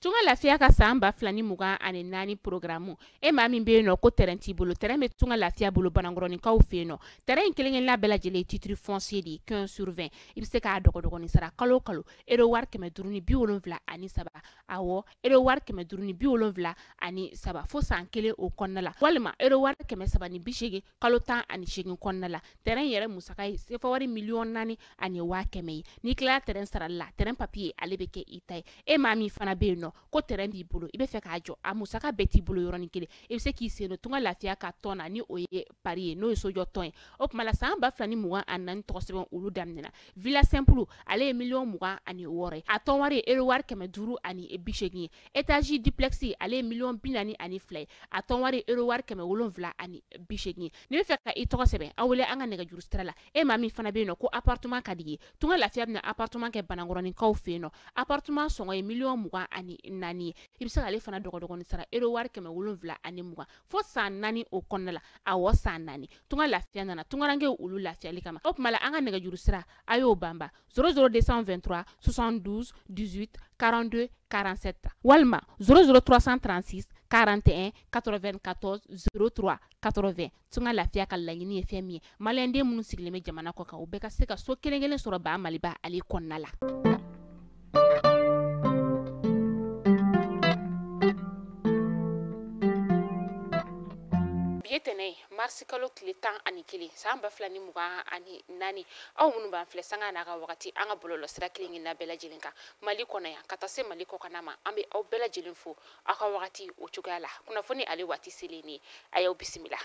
Tunga lafiya ka san ba filani mugan ani naani programu e maa min be yen nɔ ko terrain t'i bolo terrain be tunga lafiya bolo banangɔrɔninkaw fe yen nɔ terrain in kelen-kelenna bɛɛ lajɛlen titre foncier de 15/20 i be se k'a dɔgɔdɔgɔni sara kalo kalo euro wari 573 awɔ euro wari 573 fo san kelen o kɔnɔna la walima euro wari 380 kalo 18 kɔnɔna la terrain yɛrɛ musaka ye sefa wari $4,000 ani 500 ye n'i tilala terrain sarali la terrain papier ale be kɛ i ta ye e maa min fana be yen nɔ ko terrain b'i bolo i be fɛ k'a jɔ a musaka bɛɛ t'i bolo yɔrɔnin kelen i be se k'i sen no tunga lafiya ka tɔn na ni o ye pari ye n'o ye sojɔ tɔn ye o kuma la san 2024 tɔgɔ sɛbɛn olu daminɛna villa simple ale ye $26,000 ye a tɔn wari ye euro wari 580 ye étage duplex ale ye $42,000 ye a tɔn wari ye euro wari 780 ye ni be fɛ ka i tɔgɔ sɛbɛn a wele an ka nɛgɛjuru sira la e maa min fana be yen nɔ ko appartement ka di ye tunga lafiya bɛna appartement kɛ banangɔrɔninkaw fe yen nɔ appartement sɔngɔ ye $24,000 ye i be se k'ale fana dɔgɔdɔgɔni sara euro wari 720 fo san 4 o kɔnɔna la awɔ san 4 tunga lafiya nana tungaranke olu lafiyali kama o kuma la an ka nɛgɛjuru sira a y'o banba 00223 72 18 42 47 walima 00336 41 94 03 80 tunga lafiya ka laɲini ye fɛn min ye maliyɛnden minnu sigilen bɛ jamana kɔ kan u bɛɛ ka se ka so kelen-kelen sɔrɔ ba maliba ale kɔnɔna la. Tɛnɛ marisi kalo tile 11 san 2024 aw minnu b'an filɛ sanga n'a ka wagati an ka bɔlɔlɔ sira kelen-kelenna bɛɛ lajɛlen kan mali kɔnɔ yan ka taa se mali kɔkan ma an bɛ aw bɛɛ lajɛlen fo aw ka wagati o cogoya la kunnafoni ale waati selen ne a y'aw bisimila.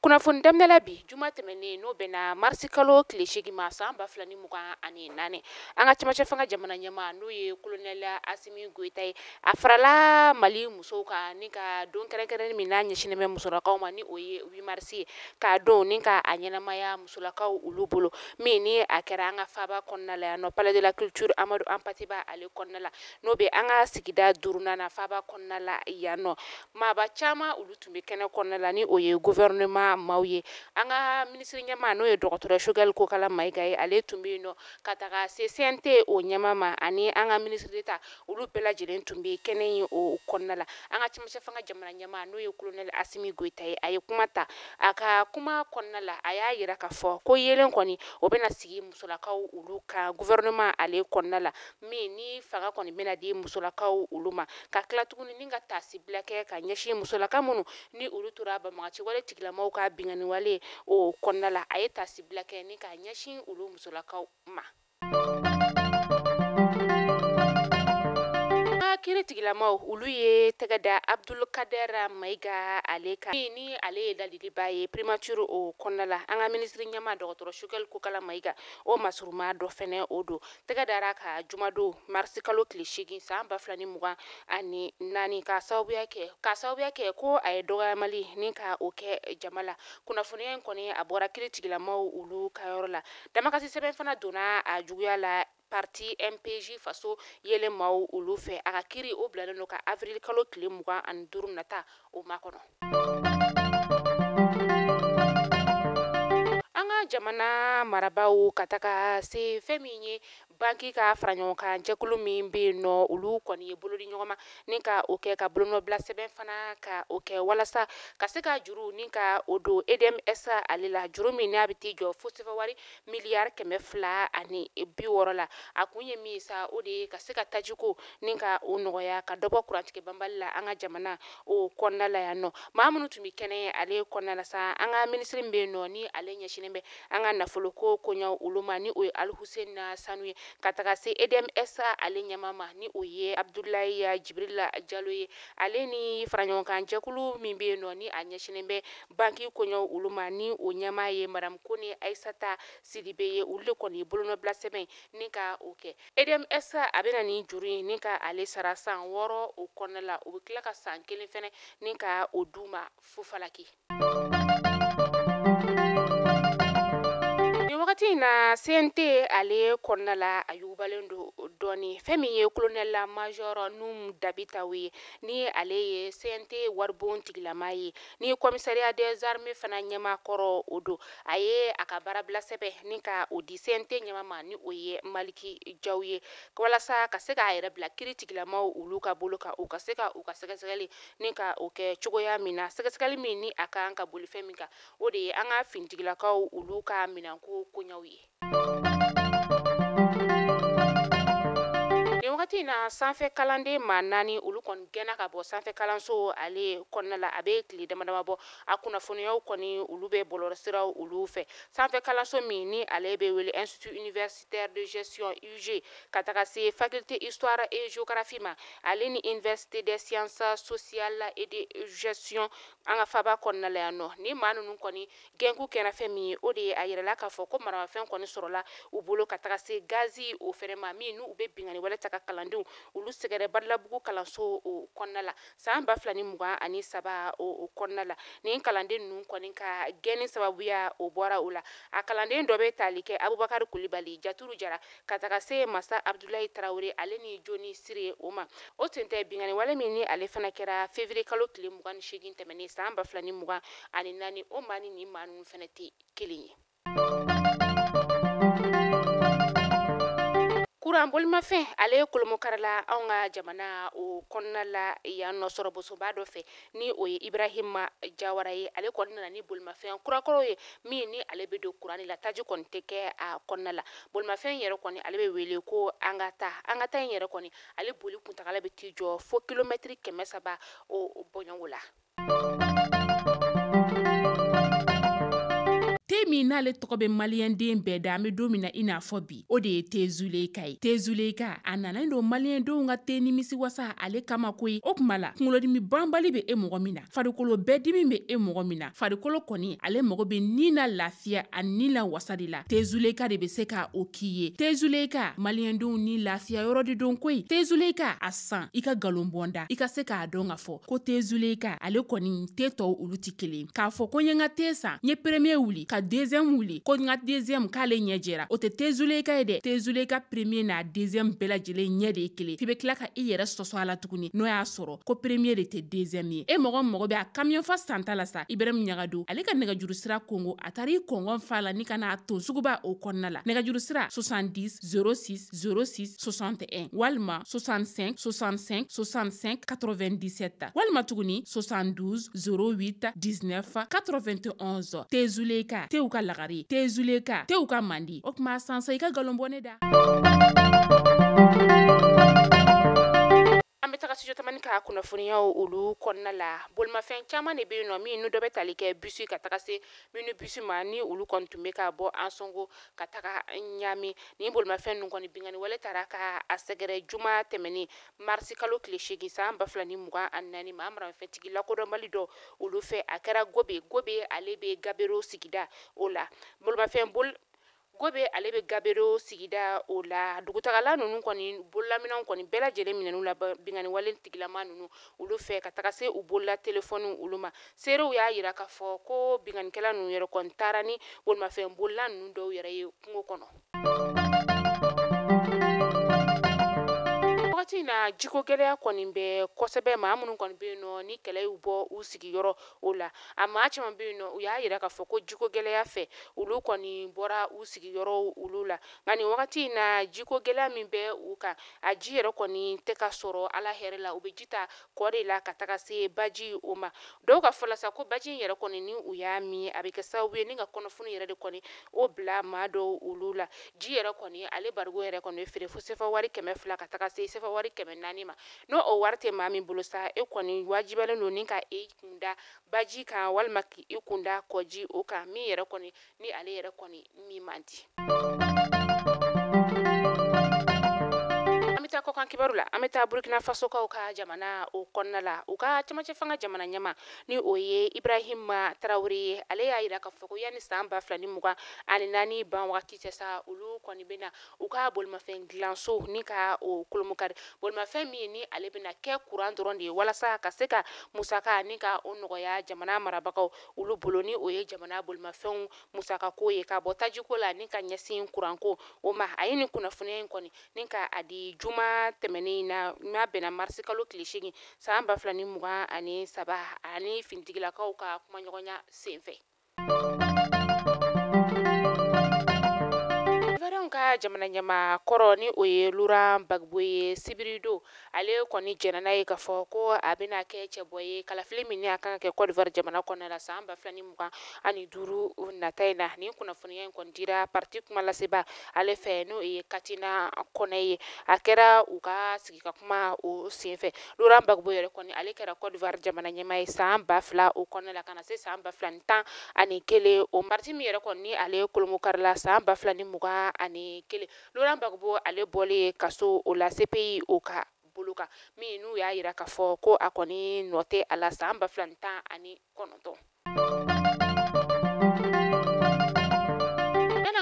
kunnafoni daminɛla bi juma tɛmɛnen n'o bɛna marisi kalo tile 8 ma san 2024 an ka cɛmancɛ fanga jamana ɲɛma n'o ye kolonɛl Asimi Goyita ye a farala mali musow kan ni ka don kɛrɛnkɛrɛnnen min n'a ɲɛsinnen bɛ musolakaw ma ni o ye 8 marisi ye k'a don ni ka a ɲɛnamaya musolakaw olu bolo min ni a kɛra an ka faaba kɔnɔna la yan nɔ palais de la culture Amadu Ampatiba ale kɔnɔna la n'o bɛ an ka sigida 4nan faaba kɔnɔna la yan nɔ maaba caman olu tun bɛ kɛnɛ kɔnɔna la ni o ye gouvernement maaw ye an ka minisiri ɲɛma n'o ye dɔgɔtɔrɔ Choguel Kokala Mayiga ye ale tun bɛ yen nɔ ka taga se CNT o ɲɛma ma ani an ka ministre d'État olu bɛɛ lajɛlen tun bɛ kɛnɛ in o kɔnɔna la an ka cɛmancɛ fanga jamana ɲɛma n'o ye colonel Asimi Goyita ye a ye kuma ta a ka kuma kɔnɔna la a y'a yira k'a fɔ ko yelen kɔni o bɛna sigi musolakaw olu ka gouvernement ale kɔnɔna la min ni fanga kɔni bɛna di musolakaw olu ma ka tila tuguni ni ka taasibila kɛ ka ɲɛsin musolaka minnu ni olu tora banbagaci wale tigilamɔgɔw ka bingani wale o kɔnɔna la a ye taasibila kɛ ni ka ɲɛsin olu musolakaw ma. Kiri tigilamaw olu ye tɛgɛ da Abdulkader Mayiga ale kan ni ale ye ladiliba ye primature o kɔnɔna la an ka ministre ɲɛma dɔgɔtɔrɔ Choguel Kokala Mayiga o masuruma dɔ fɛnɛ o don tɛgɛ dara ka jumadon marisi kalo tile 8 san 2024 ka sababuya kɛ ko a ye dɔgɔyamali ni ka o kɛ jama la kunnafoniya in kɔni a bɔra kiri tigilamaw olu ka yɔrɔ la damakasi sɛbɛn fana donna a juguya la parti MPJ faso yelen maaw olu fɛ a ka kiri o bilalen don ka avril kalo tile 25 nata o makɔnɔ. An ka jamana marabaw ka taga se fɛn min ye banki ka fara ɲɔgɔn kan jɛkulu min bɛ yen nɔ olu kɔni ye bolo di ɲɔgɔn ma ni ka o kɛ ka bolonɔbila sɛbɛn fana ka o kɛ walasa ka se ka juru ni ka o don EDMS ale la juru min n'a bɛ t'i jɔ fo sefa wari miliyari 260 la a kun ye min sa o de ye ka se ka tajiko ni ka o nɔgɔya ka dɔbɔ kurantigɛ banbali la an ka jamana o kɔnɔna la yan nɔ maa minnu tun bɛ kɛnɛ ale kɔnɔna la sa an ka minisiri bɛ yen nɔ ni ale ɲɛsinnen bɛ an ka nafoloko koɲɛw olu ma ni o ye Alhussein Sanu ye ka taga se EDMS ale ɲɛma ma ni o ye Abdulayi Jibrila Jalo ye ale ni fara ɲɔgɔn kan jɛkulu min bɛ yen nɔ ni a ɲɛsinnen bɛ banki koɲɛw olu ma ni o ɲɛma ye Madame Kone Aissata Sidibe ye olu de kɔni bolonɔbila sɛbɛn ni ka o kɛ EDMS a bɛna ni juru in ni ka ale sara san 6 o kɔnɔna la o bɛ tila ka san 1 fɛnɛ ni ka o d'u ma fufalaki. Wagati in na CNT ale kɔnɔna la a yugubalen don dɔɔni fɛn min ye colonel la major Num Dabitaw ye ni ale ye CNT waribon tigilama ye ni commissariat des armées fana ɲɛmakɔrɔ o do a ye a ka baarabila sɛbɛn ni ka o di CNT ɲɛma ma ni o ye Maliki Jaw ye walasa ka se k'a yɛrɛ bila kiiri tigilamaw olu ka bolo kan u ka se ka u ka sɛgɛsɛgɛli ni ka o kɛ cogoya min na sɛgɛsɛgɛli min ni a kan ka boli fɛn min kan o de ye an ka finitigilakaw olu ka minanko koɲaw ye. Ni wagati na sanfɛ kalanden maa 4 olu kɔni gɛnna ka bɔ sanfɛ kalanso ale kɔnɔna la a bɛ tile damadama bɔ a kunnafoniyaw kɔni olu bɛ bɔlɔlɔsiraw olu fɛ sanfɛ kalanso min ni ale bɛ wele Institut Universitaire de Gestion UG ka taga se Faculté Histoire et Géographie ma ale ni Université des Sciences Sociales et de Gestion an ka faba kɔnɔna la yan nɔ ni maa ninnu kɔni gɛnku kɛra fɛn min ye o de ye a yɛrɛla k'a fɔ ko maramafɛn kɔni sɔrɔla u bolo ka taga se gazi o fɛnɛ ma min n'u bɛ bingani wale ta ka kalandenw olu sɛgɛrɛ Badilabugu kalanso o kɔnɔna la san 2023 o kɔnɔna la ni kalanden ninnu kɔni ka gɛnni sababuya o bɔra o la a kalanden dɔ bɛ tali kɛ Abubakar Kulibali Jaturu Jara ka taga se Masa Abdulayi Tarawele ale ni Joni Sire o ma o tun tɛ bingani wale min ni ale fana kɛra février kalo tile 28 tɛmɛnen san 2024 o maa ni maa ninnu fana tɛ kelen ye. Kuran bolimafɛn ale ye kolomokarala anw ka jamana o kɔnɔna la yan nɔ sɔrɔbosoba dɔ fɛ ni o ye Ibrahima Jawara ye ale kɔni nana ni bolimafɛn kurakɔrɔ ye min ni ale bɛ don kuran la taji kɔni tɛ kɛ a kɔnɔna la bolimafɛn yɛrɛ kɔni ale bɛ wele ko an ka taa in yɛrɛ kɔni ale boli kuntagala bɛ t'i jɔ fo kilomɛtiri 300 o bɔɲɔngo la. Te min n'ale tɔgɔ bɛ maliyɛnden bɛɛ da an bɛ don min na i n'a fɔ bi o de ye Tezuleka ye Tezuleka a nana don maliyɛndenw ka te nimisi wasa ale kama koyi o kuma la kunkolodimi banbali bɛ e mɔgɔ min na farikolo bɛɛ dimi bɛ e mɔgɔ min na farikolo kɔni ale mɔgɔ bɛ ni na lafiya ani ni la wasa de la Tezuleka de bɛ se ka o k'i ye Tezuleka maliyɛndenw ni lafiya yɔrɔ de don koyi Tezuleka a san i ka galon bɔnda i ka se k'a dɔn ka fɔ ko Tezuleka ale kɔni te tɔw olu ti kelen k'a fɔ ko n ye n ka te san n ye premier wuli ka deuxième wuli ko n ka deuxième k'ale ɲɛ jɛra o tɛ Tezuleka ye dɛ Tezuleka premier n'a deuxième bɛɛ lajɛlen ɲɛ de ye kelen f'i bɛ tila ka i yɛrɛ sɔsɔ a la tuguni n'o y'a sɔrɔ ko premier de tɛ deuxième ye e mɔgɔ bɛ a camion fa santa la sa Ibrahim Ɲagadu ale ka nɛgɛjuru sira kongo a taara i kɔngɔn fa la ni ka n'a ton suguba o kɔnɔna la nɛgɛjuru sira 70 06 06 61 walima 65 65 65 97 walima tuguni 72 08 19 91 Tezuleka tew ka lagari Tezuleka tew ka mandi o kuma sansa i ka galonbɔne da. An bɛ taga studio tamani ka kunnafoniyaw olu kɔnɔna la bolimafɛn caman de bɛ yen nɔ min dɔ bɛ tali kɛ bus ka taga se minnu bus ma ni olu kɔni tun bɛ ka bɔ Ansongo ka taga Ɲami ni bolimafɛn ninnu kɔni bingani wale taara ka a sɛgɛrɛ juma tɛmɛnen marisi kalo tile 8 san 2024 ma maramafɛntigi lakodɔnbali dɔ olu fɛ a kɛra Gobe ale bɛ Gabero sigida o la bolimafɛn Gobe ale bɛ Gabero sigida o la dugutagala ninnu kɔni bololaminɛw kɔni bɛɛ lajɛlen minɛn'u la bingani wale tigilama ninnu olu fɛ ka taga se u bolola telefɔni olu ma seerew y'a yira k'a fɔ ko binganikɛla ninnu yɛrɛ kɔni taara ni bolimafɛn bolola ninnu dɔw yɛrɛ ye kungo kɔnɔ. Wagati na jiko gɛlɛya kɔni bɛ kosɛbɛ maa minnu kɔni bɛ yen nɔ ni kɛlɛ y'u bɔ u sigiyɔrɔ o la a maa caman bɛ yen nɔ u y'a yira k'a fɔ ko jiko gɛlɛya fɛ olu kɔni bɔra u sigiyɔrɔ olu la nka nin wagati na jiko gɛlɛya min bɛ u kan a ji yɛrɛ kɔni tɛ ka sɔrɔ ala hɛrɛ la u bɛ ji ta kɔ de la ka taga se baji o ma dɔw ka fɔla sa ko baji in yɛrɛ kɔni ni u y'a min a bɛ kɛ sababu ye ni ka kɔnɔfuni yɛrɛ de kɔni o bila maa dɔw olu la ji yɛrɛ kɔni ale barigo yɛrɛ kɔni feere fo sefa wari 200 ka taga se sefa wari 400 ma n'o o wari tɛ maa min bolo sa e kɔni wajibalen don ni ka e kunda baji kan walima ki e kunda kɔji o kan min yɛrɛ kɔni ni ale yɛrɛ kɔni min man di. kɔ kan kibaru la an bɛ taa Burkina Faso kaw ka jamana o kɔnɔna la u ka cɛmancɛ fanga jamana ɲɛma ni o ye Ibrahima Traoré ale y'a yira k'a fɔ ko yanni san 2024 ban wagati cɛ sa olu kɔni bɛna u ka bolimafɛn dilanso ni ka o kolomukari bolimafɛn min ni ale bɛna kɛ courant dɔrɔn de ye walasa ka se ka musaka ni ka o nɔgɔya jamana marabagaw olu bolo ni o ye jamana bolimafɛnw musakako ye ka bɔ tajiko la ni ka ɲɛsin courantko o ma a ye nin kunnafoniya in kɔni ni ka a di juma tɛmɛnen na n'a bɛnna marisi kalo tile 8 san 2023 ani finitigilakaw ka kumaɲɔgɔnya senfɛ. Ka jamana ɲɛma kɔrɔ ni o ye Laurent Gbagbo ye sibirido ale kɔni jɛnna n'a ye k'a fɔ ko a bɛna kɛ cɛbɔ ye kalafili min a kan ka kɛ Côte d'Ivoire jamana kɔnɔna la san 2025 nata in na ni kunnafoniya in kɔni dira parti kuma laseba ale fɛ n'o ye Katina Kɔnɛ ye a kɛra u ka sigi ka kuma o senfɛ Laurent Gbagbo yɛrɛ kɔni ale kɛra Côte d'Ivoire jamana ɲɛma ye san 2000 o kɔnɔna la kana se san 2011 o parti min yɛrɛ kɔni ale kolomokari la san 2021 Laurent Gbagbo ale bɔlen kaso o la CPI o ka bolo kan min n'u y'a yira k'a fɔ ko a kɔni nɔ tɛ a la san 2019.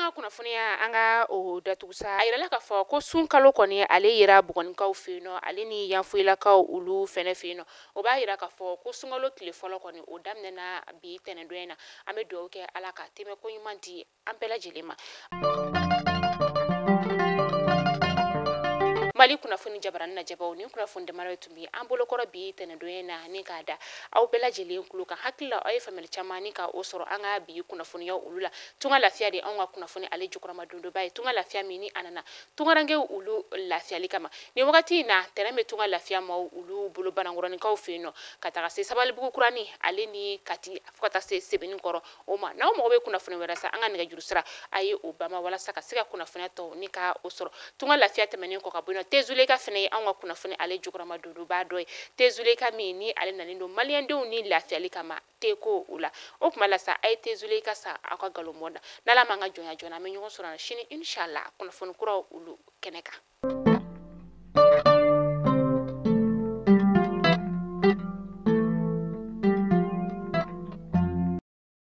Kunnafoniya an ka o datugusa a yirala k'a fɔ ko sunkalo kɔni ale yira Bugunikaw fɛ yen nɔ ale ni Yanfoyilakaw olu fɛnɛ fɛ yen nɔ o b'a yira k'a fɔ ko sunkalo tile fɔlɔ kɔni o daminɛna bi tɛnɛndon in na an bɛ dugawu kɛ Ala ka tɛmɛ ko ɲuman di an bɛɛ lajɛlen ma. Mali kunnafoni jabarani na jabaw ni kunnafoni damara tun bi an bolokɔrɔ bi tɛnɛndon na ni k'a da aw bɛɛ lajɛlen kulo kan hakili la aw ye faamuyali caman ni ka o sɔrɔ an ka bi kunnafoniya olu la tunga lafiya de anw ka kunnafoni ale jukɔrɔma dondoba ye tunga lafiya min ni anana tungarange olu lafiyali kama ni wagati na tɛrɛn bɛ tunga lafiya ma olu bolo banankɔrɔnikaw fɛ yen nɔ ka taga se Sabalibugu kurani ale ni Kati fo ka taa se Sebenikɔrɔ o ma n'aw mago bɛ kunnafoni wɛrɛ sa an ka nɛgɛjuru sira a ye o bama walasa ka se ka kunnafoniya tɔw ni ka o sɔrɔ tunga lafiya tɛmɛnen kɔ ka bɔ yen nɔ Tezuleka fɛnɛ ye anw ka kunnafoni ale jukɔrɔma dondoba dɔ ye Tezuleka min ni ale nalen don maliyɛndenw ni lafiyali kama teko o la o tuma la sa a ye Tezuleka sa aw ka galon bɔ da n'Ala m'an ka jɔnya joona an bɛ ɲɔgɔn sɔrɔ sini inshallah kunnafoni kuraw olu kɛnɛ kan.